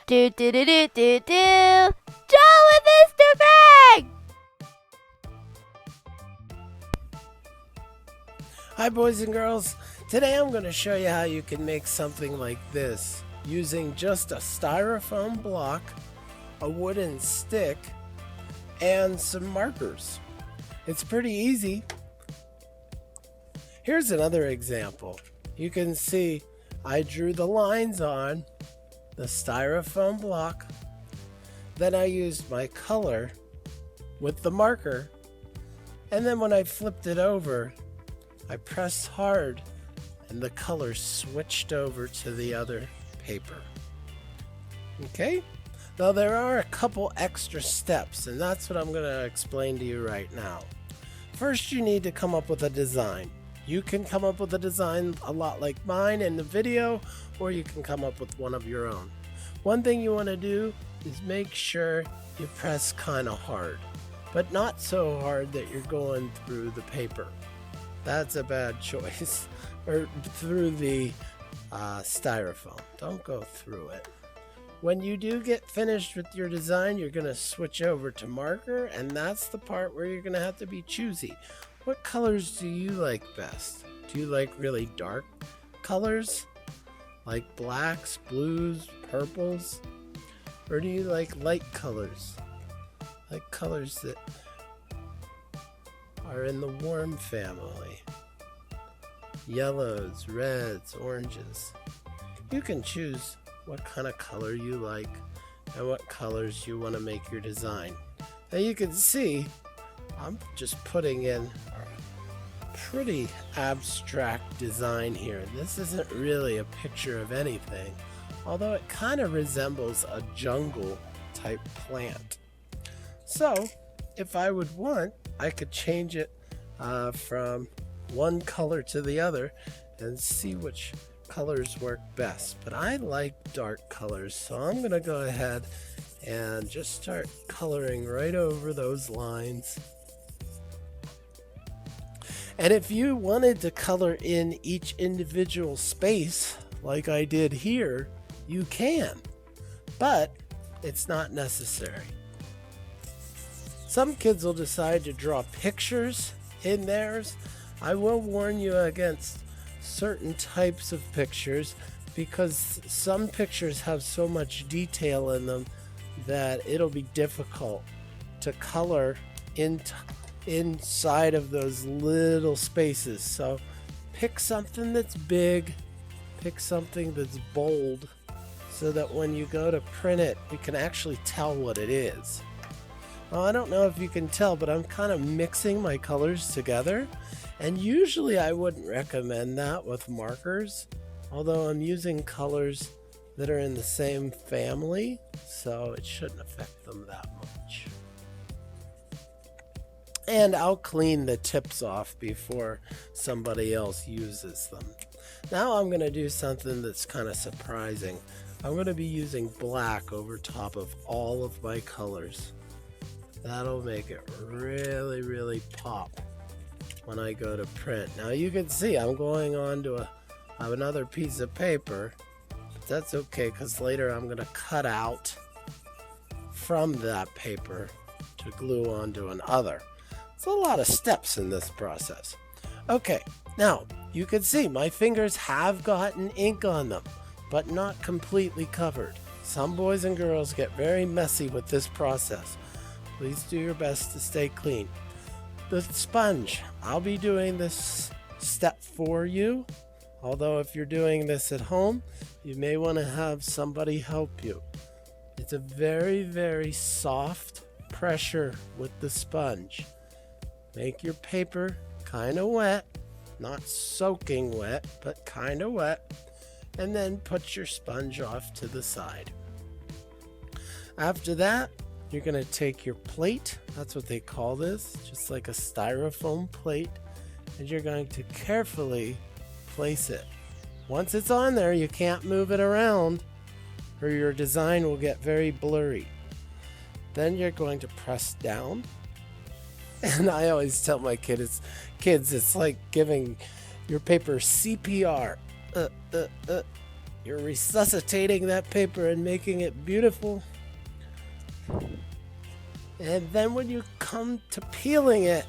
Do do do do do do. Joe and Mr. Greg! Hi boys and girls, today I'm going to show you how you can make something like this using just a styrofoam block, a wooden stick, and some markers. It's pretty easy. Here's another example. You can see I drew the lines on the styrofoam block, then I used my color with the marker, and then when I flipped it over, I pressed hard and the color switched over to the other paper. Okay? Now there are a couple extra steps, and that's what I'm going to explain to you right now. First, you need to come up with a design. You can come up with a design a lot like mine in the video, or you can come up with one of your own. One thing you want to do is make sure you press kind of hard, but not so hard that you're going through the paper. That's a bad choice. Or through the styrofoam. Don't go through it. When you do get finished with your design, you're going to switch over to marker, and that's the part where you're going to have to be choosy. What colors do you like best? Do you like really dark colors? Like blacks, blues, purples? Or do you like light colors? Like colors that are in the warm family. Yellows, reds, oranges. You can choose what kind of color you like and what colors you want to make your design. Now you can see I'm just putting in a pretty abstract design here. This isn't really a picture of anything, although it kind of resembles a jungle type plant. So if I would want, I could change it from one color to the other and see which colors work best. But I like dark colors, so I'm going to go ahead and just start coloring right over those lines. And if you wanted to color in each individual space like I did here, you can, but it's not necessary. Some kids will decide to draw pictures in theirs. I will warn you against certain types of pictures because some pictures have so much detail in them that it'll be difficult to color inside of those little spaces. So pick something that's big, pick something that's bold, so that when you go to print it, you can actually tell what it is. Well, I don't know if you can tell, but I'm kind of mixing my colors together. And usually I wouldn't recommend that with markers, although I'm using colors that are in the same family, so it shouldn't affect them that much. And I'll clean the tips off before somebody else uses them. Now I'm going to do something that's kind of surprising. I'm going to be using black over top of all of my colors. That'll make it really, really pop when I go to print. Now you can see I'm going on to another piece of paper, but that's okay because later I'm going to cut out from that paper to glue onto another. It's a lot of steps in this process. Okay, now you can see my fingers have gotten ink on them, but not completely covered. Some boys and girls get very messy with this process. Please do your best to stay clean. The sponge, I'll be doing this step for you. Although if you're doing this at home, you may want to have somebody help you. It's a very, very soft pressure with the sponge. Make your paper kind of wet, not soaking wet, but kind of wet, and then put your sponge off to the side. After that, you're going to take your plate, that's what they call this, just like a styrofoam plate, and you're going to carefully place it. Once it's on there, you can't move it around or your design will get very blurry. Then you're going to press down. And I always tell my kids, it's like giving your paper CPR. You're resuscitating that paper and making it beautiful. And then when you come to peeling it,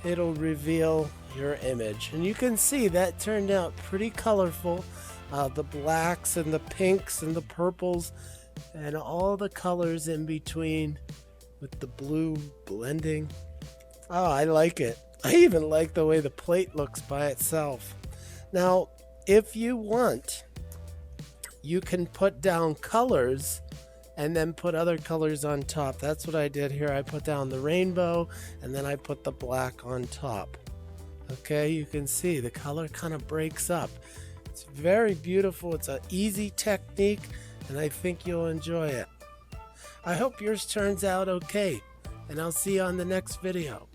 it'll reveal your image. And you can see that turned out pretty colorful. The blacks and the pinks and the purples and all the colors in between with the blue blending. Oh, I like it. I even like the way the plate looks by itself. Now, if you want, you can put down colors and then put other colors on top. That's what I did here. I put down the rainbow and then I put the black on top. Okay, you can see the color kind of breaks up. It's very beautiful. It's an easy technique and I think you'll enjoy it. I hope yours turns out okay, and I'll see you on the next video.